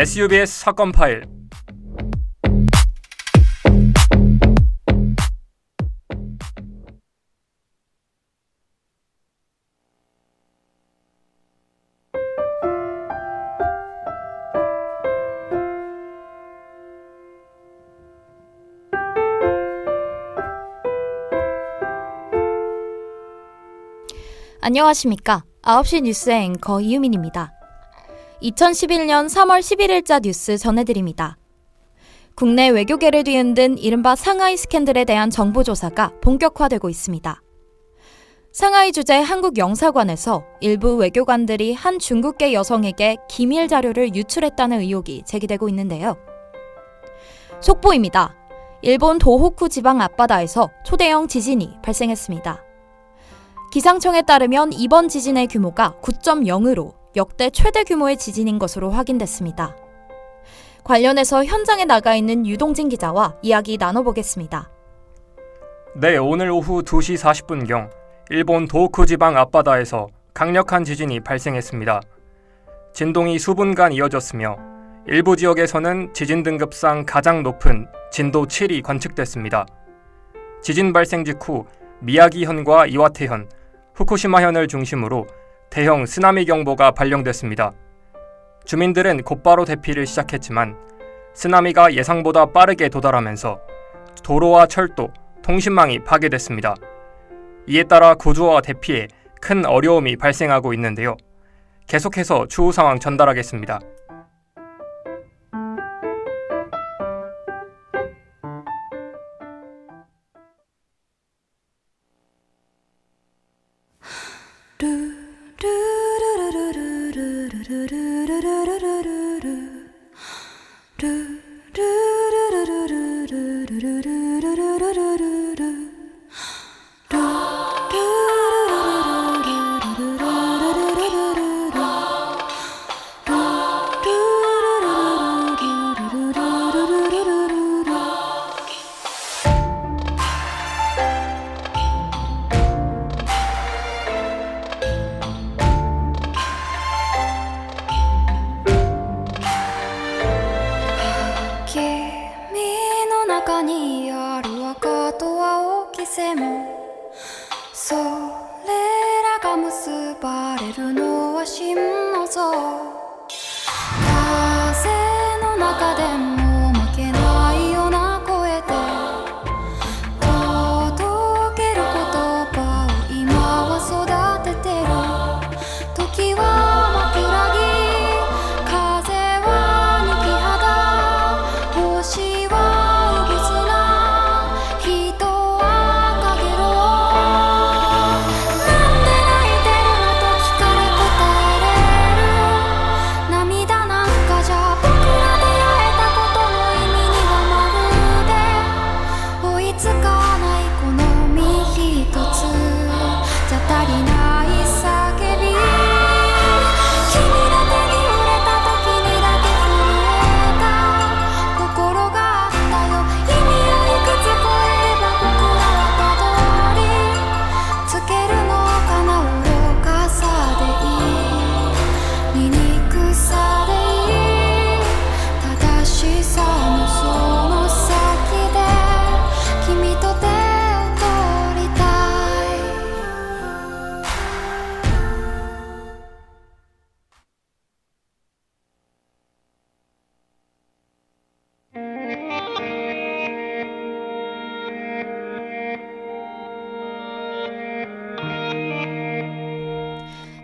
SUBS 사건 파일. 안녕하십니까. 9시 뉴스 앵커 이유민입니다. 2011년 3월 11일자 뉴스 전해드립니다. 국내 외교계를 뒤흔든 이른바 상하이 스캔들에 대한 정보조사가 본격화되고 있습니다. 상하이 주재 한국 영사관에서 일부 외교관들이 한 중국계 여성에게 기밀 자료를 유출했다는 의혹이 제기되고 있는데요. 속보입니다. 일본 도호쿠 지방 앞바다에서 초대형 지진이 발생했습니다. 기상청에 따르면 이번 지진의 규모가 9.0으로 역대 최대 규모의 지진인 것으로 확인됐습니다. 관련해서 현장에 나가 있는 유동진 기자와 이야기 나눠보겠습니다. 네, 오늘 오후 2시 40분경 일본 도호쿠 지방 앞바다에서 강력한 지진이 발생했습니다. 진동이 수분간 이어졌으며 일부 지역에서는 지진 등급상 가장 높은 진도 7이 관측됐습니다. 지진 발생 직후 미야기현과 이와테현, 후쿠시마현을 중심으로 대형 쓰나미 경보가 발령됐습니다. 주민들은 곧바로 대피를 시작했지만 쓰나미가 예상보다 빠르게 도달하면서 도로와 철도, 통신망이 파괴됐습니다. 이에 따라 구조와 대피에 큰 어려움이 발생하고 있는데요. 계속해서 추후 상황 전달하겠습니다.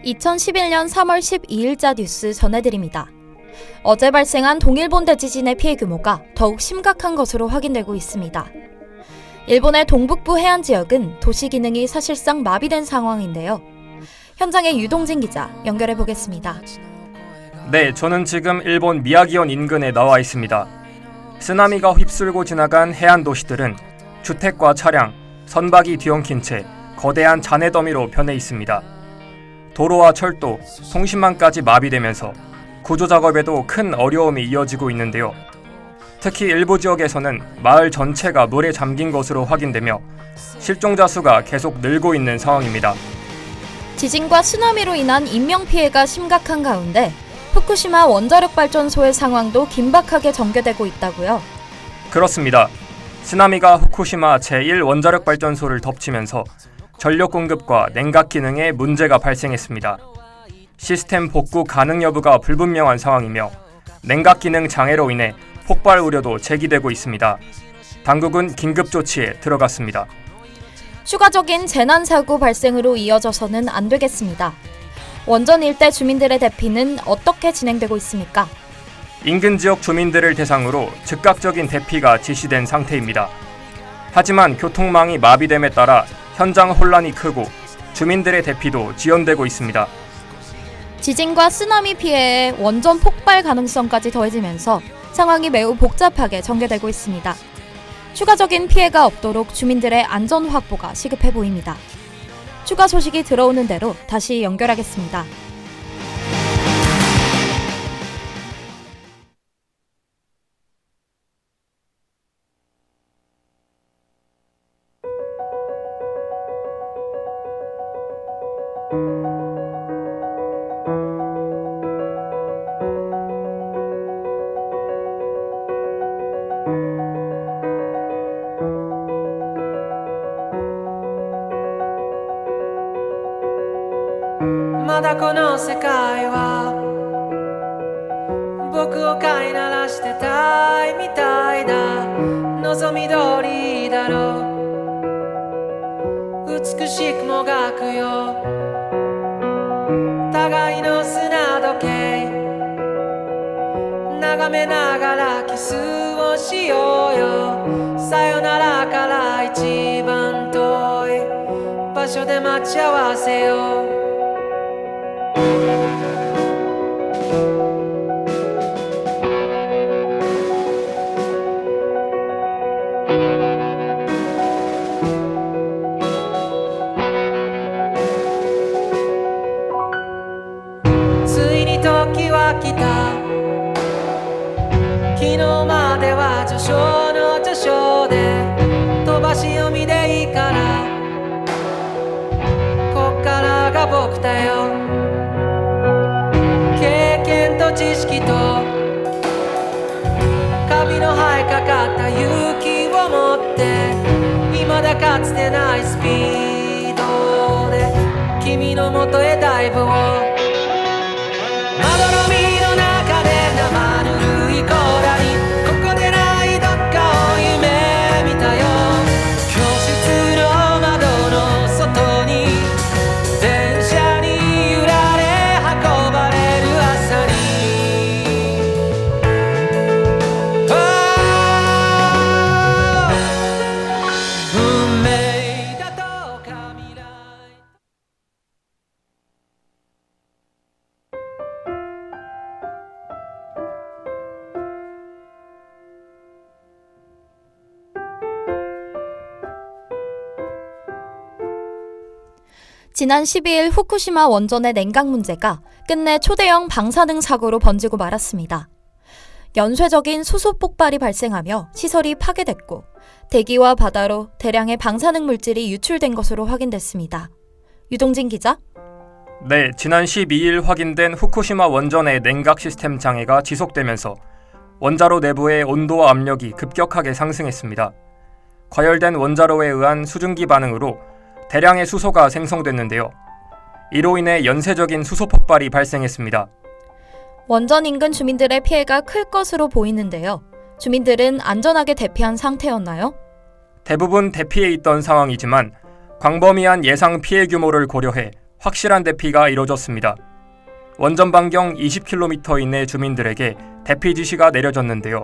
(2011년 3월 12일자) 뉴스 전해드립니다. 어제 발생한 동일본 대지진의 피해 규모가 더욱 심각한 것으로 확인되고 있습니다. 일본의 동북부 해안 지역은 도시 기능이 사실상 마비된 상황인데요. 현장의 유동진 기자 연결해 보겠습니다. 네, 저는 지금 일본 미야기현 인근에 나와 있습니다. 쓰나미가 휩쓸고 지나간 해안 도시들은 주택과 차량, 선박이 뒤엉킨 채 거대한 잔해 더미로 변해 있습니다. 도로와 철도, 통신망까지 마비되면서 구조 작업에도 큰 어려움이 이어지고 있는데요. 특히 일부 지역에서는 마을 전체가 물에 잠긴 것으로 확인되며 실종자 수가 계속 늘고 있는 상황입니다. 지진과 쓰나미로 인한 인명피해가 심각한 가운데 후쿠시마 원자력 발전소의 상황도 긴박하게 전개되고 있다고요? 그렇습니다. 쓰나미가 후쿠시마 제1원자력 발전소를 덮치면서 전력 공급과 냉각 기능에 문제가 발생했습니다. 시스템 복구 가능 여부가 불분명한 상황이며 냉각 기능 장애로 인해 폭발 우려도 제기되고 있습니다. 당국은 긴급 조치에 들어갔습니다. 추가적인 재난사고 발생으로 이어져서는 안 되겠습니다. 원전 일대 주민들의 대피는 어떻게 진행되고 있습니까? 인근 지역 주민들을 대상으로 즉각적인 대피가 지시된 상태입니다. 하지만 교통망이 마비됨에 따라 현장 혼란이 크고 주민들의 대피도 지연되고 있습니다. 지진과 쓰나미 피해에 원전 폭발 가능성까지 더해지면서 상황이 매우 복잡하게 전개되고 있습니다. 추가적인 피해가 없도록 주민들의 안전 확보가 시급해 보입니다. 추가 소식이 들어오는 대로 다시 연결하겠습니다.まだこの世界は僕を飼いならしてたいみたいだ望み通りだろう美しくもがくよ互いの砂時計眺めながらキスをしようよさよならから一番遠い場所で待ち合わせようついに時は来た昨日までは序章の序章で飛ばし読みでいいからこっからが僕だよ経験と知識とカビの生えかかった勇気を持って未だかつてないスピードで君の元へダイブをまどろみの中で生ぬるい甲羅にここでないどっかを夢見たよ教室の窓の外に電車に揺られ運ばれる朝に運命だとか未来지난 12일 후쿠시마 원전의 냉각 문제가 끝내 초대형 방사능 사고로 번지고 말았습니다. 연쇄적인 수소 폭발이 발생하며 시설이 파괴됐고 대기와 바다로 대량의 방사능 물질이 유출된 것으로 확인됐습니다. 유동진 기자? 네, 지난 12일 확인된 후쿠시마 원전의 냉각 시스템 장애가 지속되면서 원자로 내부의 온도와 압력이 급격하게 상승했습니다. 과열된 원자로에 의한 수증기 반응으로 대량의 수소가 생성됐는데요. 이로 인해 연쇄적인 수소 폭발이 발생했습니다. 원전 인근 주민들의 피해가 클 것으로 보이는데요. 주민들은 안전하게 대피한 상태였나요? 대부분 대피해 있던 상황이지만 광범위한 예상 피해 규모를 고려해 확실한 대피가 이뤄졌습니다. 원전 반경 20km 이내 주민들에게 대피 지시가 내려졌는데요.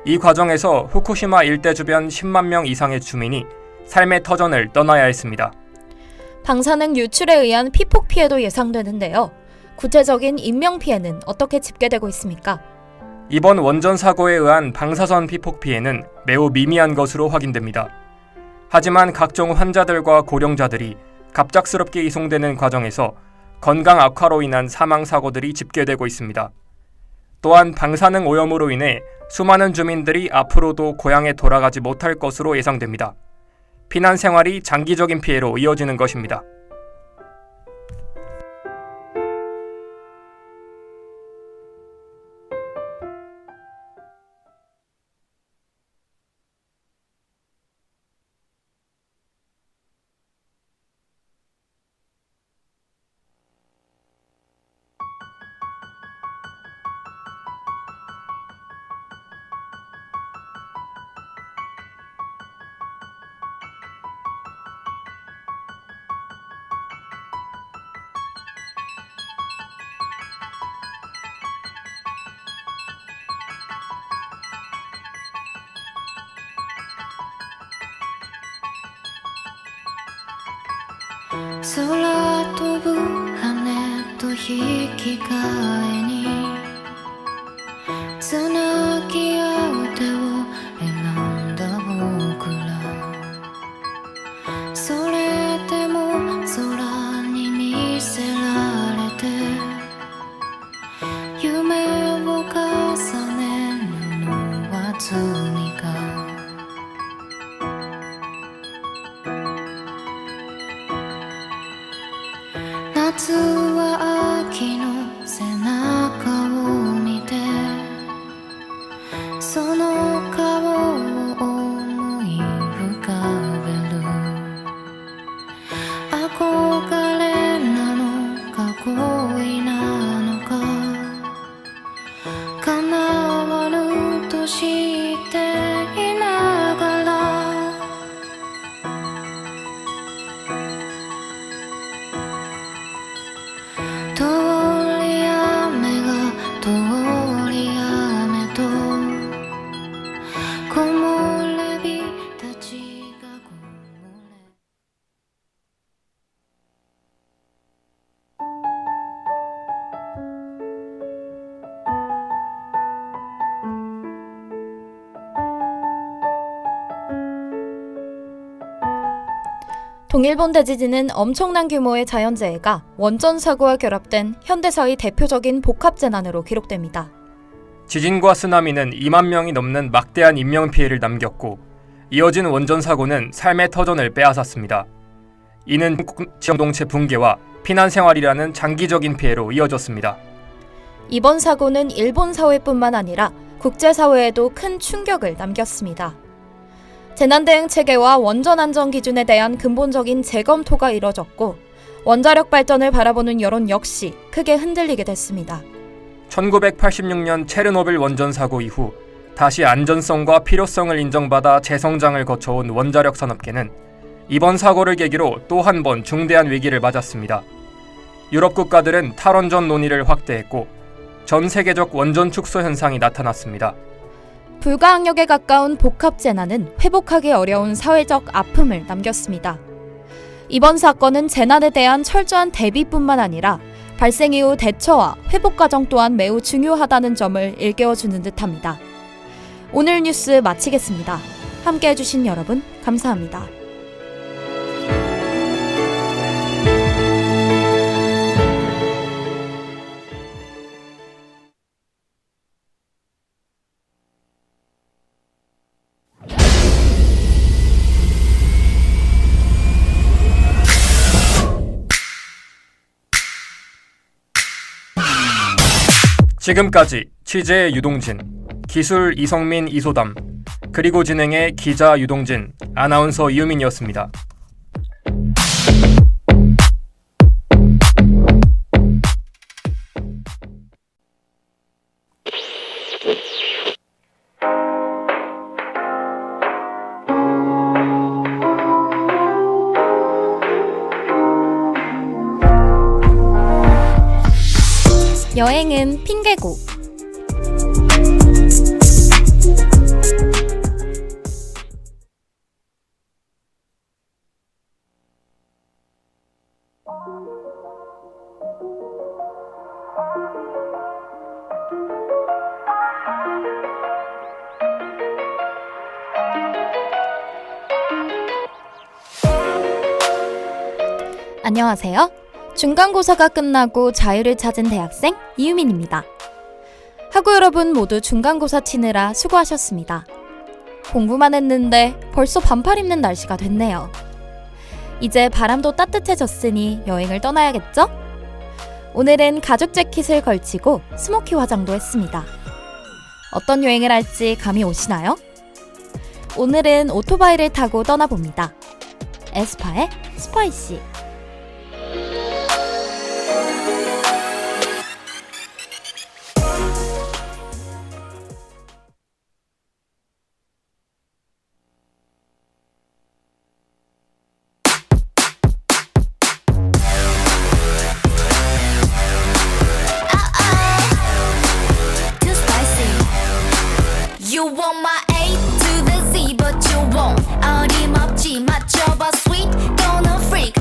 이 과정에서 후쿠시마 일대 주변 10만 명 이상의 주민이 삶의 터전을 떠나야 했습니다. 방사능 유출에 의한 피폭 피해도 예상되는데요. 구체적인 인명 피해는 어떻게 집계되고 있습니까? 이번 원전 사고에 의한 방사선 피폭 피해는 매우 미미한 것으로 확인됩니다. 하지만 각종 환자들과 고령자들이 갑작스럽게 이송되는 과정에서 건강 악화로 인한 사망 사고들이 집계되고 있습니다. 또한 방사능 오염으로 인해 수많은 주민들이 앞으로도 고향에 돌아가지 못할 것으로 예상됩니다. 피난 생활이 장기적인 피해로 이어지는 것입니다. 空飛ぶ羽と引き換えにつなぎ合う手を選んだ僕らそれでも空に見せられて夢を重ねるのは罪か夏は秋の背中を見てその顔を思い浮かべる憧れなのか恋なのか叶わぬと知っていながら通り雨が通り雨と木漏れ日たちがこぼれ동일본 대지진은 엄청난 규모의 자연재해가 원전 사고와 결합된 현대사의 대표적인 복합재난으로 기록됩니다. 지진과 쓰나미는 2만 명이 넘는 막대한 인명피해를 남겼고 이어진 원전 사고는 삶의 터전을 빼앗았습니다. 이는 지역동체 붕괴와 피난생활이라는 장기적인 피해로 이어졌습니다. 이번 사고는 일본 사회뿐만 아니라 국제사회에도 큰 충격을 남겼습니다. 재난대응 체계와 원전 안전 기준에 대한 근본적인 재검토가 이뤄졌고 원자력 발전을 바라보는 여론 역시 크게 흔들리게 됐습니다. 1986년 체르노빌 원전 사고 이후 다시 안전성과 필요성을 인정받아 재성장을 거쳐온 원자력 산업계는 이번 사고를 계기로 또 한 번 중대한 위기를 맞았습니다. 유럽 국가들은 탈원전 논의를 확대했고 전 세계적 원전 축소 현상이 나타났습니다. 불가항력에 가까운 복합재난은 회복하기 어려운 사회적 아픔을 남겼습니다. 이번 사건은 재난에 대한 철저한 대비뿐만 아니라 발생 이후 대처와 회복 과정 또한 매우 중요하다는 점을 일깨워주는 듯합니다. 오늘 뉴스 마치겠습니다. 함께해 주신 여러분 감사합니다. 지금까지 취재 유동진, 기술 이성민 이소담, 그리고 진행의 기자 유동진, 아나운서 이유민이었습니다. 여행은 핑계고. 안녕하세요. 중간고사가 끝나고 자유를 찾은 대학생 이유민입니다. 학우 여러분 모두 중간고사 치느라 수고하셨습니다. 공부만 했는데 벌써 반팔 입는 날씨가 됐네요. 이제 바람도 따뜻해졌으니 여행을 떠나야겠죠? 오늘은 가죽 재킷을 걸치고 스모키 화장도 했습니다. 어떤 여행을 할지 감이 오시나요? 오늘은 오토바이를 타고 떠나봅니다. 에스파의 스파이시. You want my A to the Z, but you won't. 어림없지 맞춰봐, sweet, gonna freak.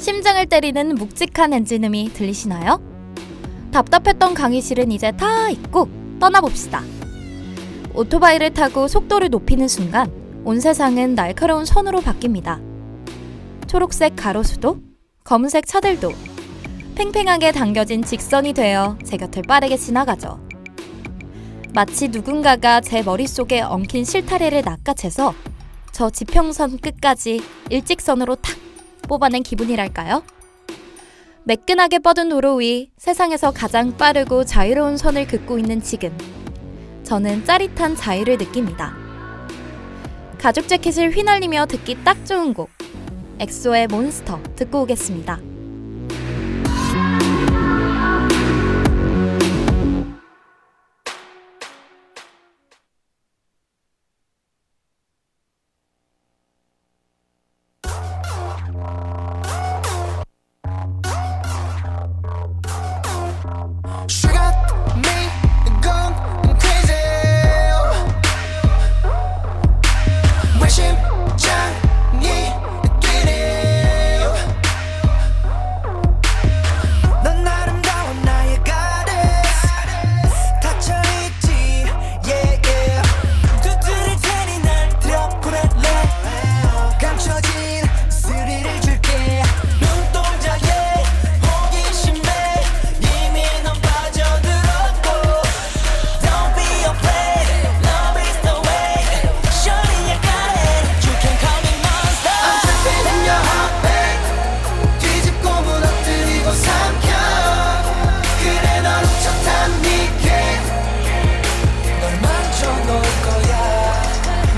심장을 때리는 묵직한 엔진음이 들리시나요? 답답했던 강의실은 이제 다 잊고 떠나봅시다. 오토바이를 타고 속도를 높이는 순간 온 세상은 날카로운 선으로 바뀝니다. 초록색 가로수도, 검은색 차들도 팽팽하게 당겨진 직선이 되어 제 곁을 빠르게 지나가죠. 마치 누군가가 제 머릿속에 엉킨 실타래를 낚아채서 저 지평선 끝까지 일직선으로 탁 뽑아낸 기분이랄까요? 매끈하게 뻗은 도로 위 세상에서 가장 빠르고 자유로운 선을 긋고 있는 지금, 저는 짜릿한 자유를 느낍니다. 가죽 재킷을 휘날리며 듣기 딱 좋은 곡, 엑소의 몬스터 듣고 오겠습니다. She got me going crazy. 왜 심장이 뛰네. 넌 아름다운 나의 goddess. 닫혀있지, yeah, yeah. 두드릴 테니 날 들여보낼래. 감춰진 스릴을 줄게. 눈동자에 호기심에 이미 넌 빠져들었고. Don't be afraid, love is the way. Shorty, I got it, you can call me monster. I'm trapped in your heartbeat. 뒤집고 무너뜨리고 삼켜. 그래 널 훔쳤단 니게 널 만져놓을 거야.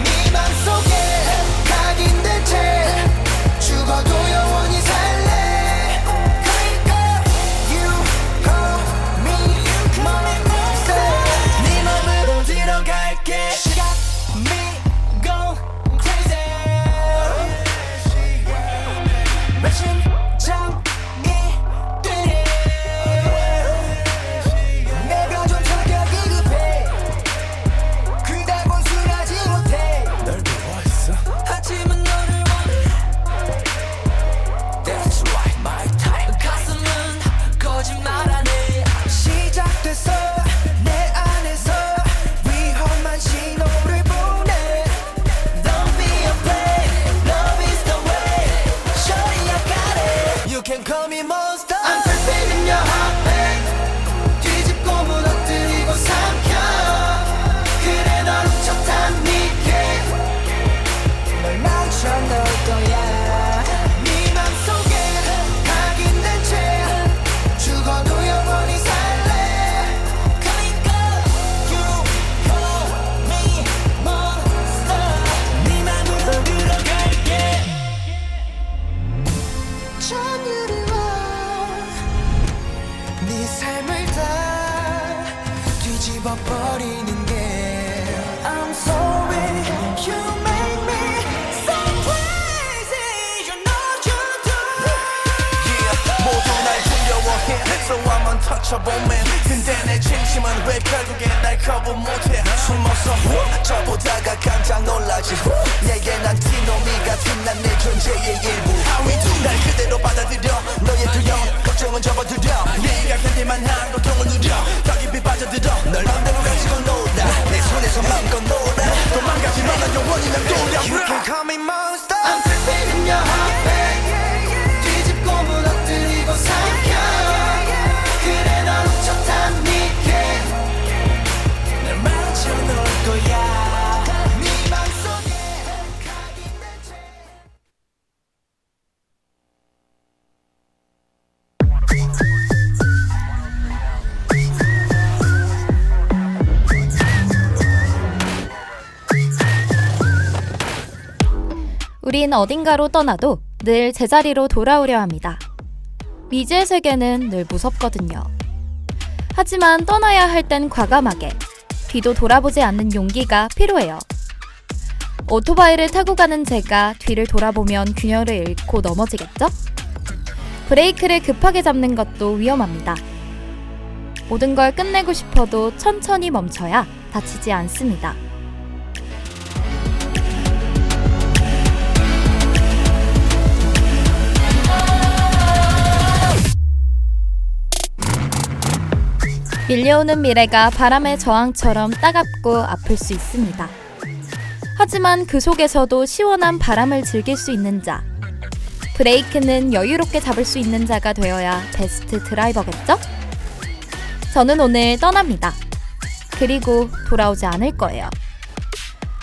네 맘속에 각인된 채 죽어도 영원히 살래. 그러니까 you call me monster. 네 맘으로 들어갈게. She got me going crazy. 왜 심장이 뛰네. 내가 좀 타격이 급해. 그다곤 순하지 못해. 널 좋아했어? 하지만 너를 원해. That's right, my type. 가슴은 거짓말하네. 시작됐어 내 안에서 위험한 신호를 보내. Don't be afraid, love is the way. Shorty, I got it, you can call me monster. I'm trapped in your heartbeat. 뒤집고 무너뜨리고 삼켜. 그래 널 훔쳤단 니게 널 망쳐놓을 거야. 네 맘속에 각인된 채 죽어도 영원히 살래. 그러니까 you call me monster. 네 맘으로 들어갈게. 전율이와 네 삶을 다 뒤집어버리는 게 I'm sorry, you make me so crazy. You know you do. Yeah, 모두 날 두려워해. So I'm untouchable man. 근데 내 진심은 왜 결국엔 날 거부 못해. 숨어서 저보다가 깜짝 놀라지. 내게 난 티노미 같은 난 내 존재의 일부. How we do. 날 그대로 받아들여. 너의 두려움 걱정은 접어들여. 네가 견딜만 한 고통을 누려. 더 깊이 빠져들어. 널 맘대로 가지고 놀아. 내 손에서 마음껏 놀아. 도망가지만 난 영원히 날 돌려. You can call me monster. I'm trapped in your heartbeat. 뒤집고 무너뜨리고 삼켜. 그래 널 훔쳤단 니게 날 망쳐놓을 거야. 네 맘속에 각인된 채. 우린 어딘가로 떠나도 늘 제자리로 돌아오려 합니다. 미지의 세계는 늘 무섭거든요. 하지만 떠나야 할 땐 과감하게, 뒤도 돌아보지 않는 용기가 필요해요. 오토바이를 타고 가는 제가 뒤를 돌아보면 균형을 잃고 넘어지겠죠? 브레이크를 급하게 잡는 것도 위험합니다. 모든 걸 끝내고 싶어도 천천히 멈춰야 다치지 않습니다. 밀려오는 미래가 바람의 저항처럼 따갑고 아플 수 있습니다. 하지만 그 속에서도 시원한 바람을 즐길 수 있는 자, 브레이크는 여유롭게 잡을 수 있는 자가 되어야 베스트 드라이버겠죠? 저는 오늘 떠납니다. 그리고 돌아오지 않을 거예요.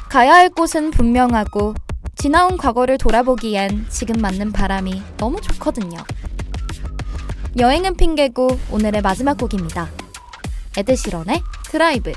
가야 할 곳은 분명하고 지나온 과거를 돌아보기엔 지금 맞는 바람이 너무 좋거든요. 여행은 핑계고 오늘의 마지막 곡입니다. 에드시런의 드라이브.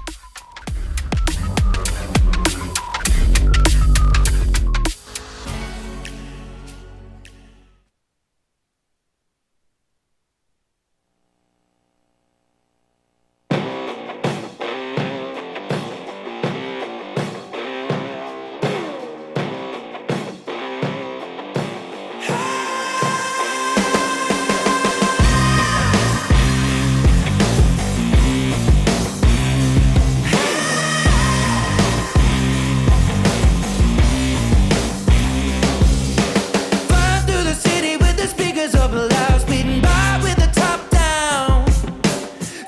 Flying through the city with the speakers up loud, speeding by with the top down.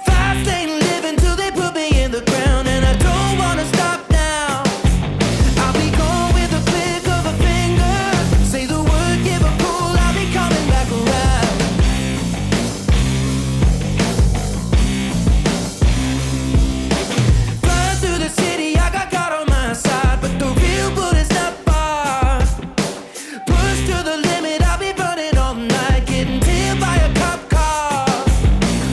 Fast lane living till they put me in the ground, and I don't wanna stop now. I'll be gone with a click of a finger. Say the word, give a pull, I'll be coming back around. Flying through the city, I got God on my side, but the real bullet's not far. Push to the limit, I'll be burning all night, getting tailed by a cop car.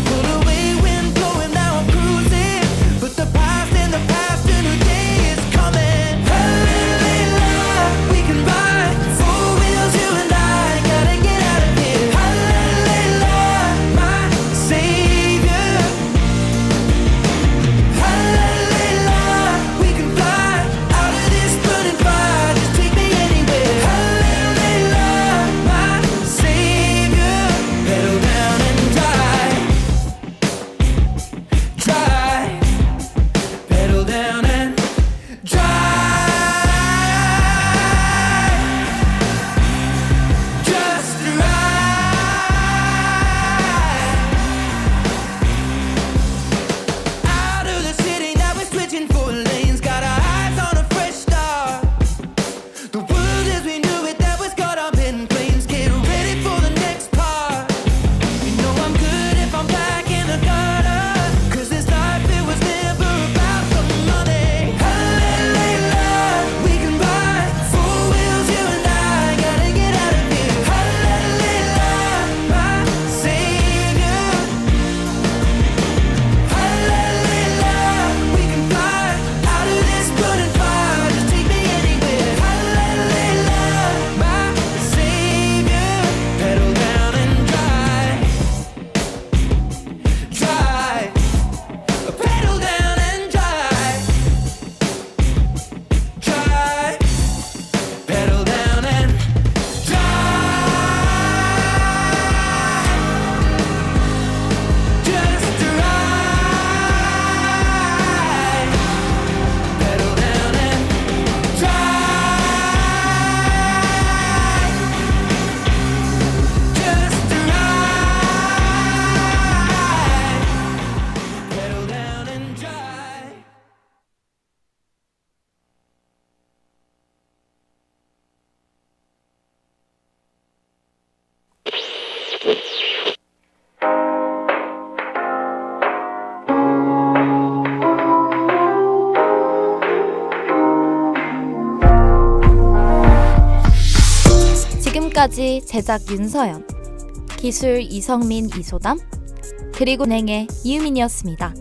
Pull away, wind blowing, now I'm cruising. Put the past in the past, and a day is coming. Hallelujah, we can ride 4 wheels, you and I gotta get out of here. Hallelujah, my savior. Hallelujah, we can fly out of this burning fire. Just take me anywhere. Hallelujah, my savior. Pedal down and drive, drive. Pedal down and drive. Just ride. Out of the city, now we're switching 4 lanes. Got our eyes on a fresh start. The world as we knew it, that was caught up in flames. Get ready for the next part. You know I'm good if I'm back in the gutter. 'Cause this life, it was never about the money. Hallelujah, we can ride 4 wheels, you and I gotta get out of here. Hallelujah, my savior. Hallelujah, we can fly out of this burning fire. Just take me anywhere. Hallelujah, my savior. Pedal down and drive, drive. Pedal down and drive, drive. Pedal down and drive. Just ride. Pedal down and drive. Just ride. Pedal down and drive. 지금까지 제작 윤서연, 기술 이성민 이소담, 그리고 진행의 이유민이었습니다.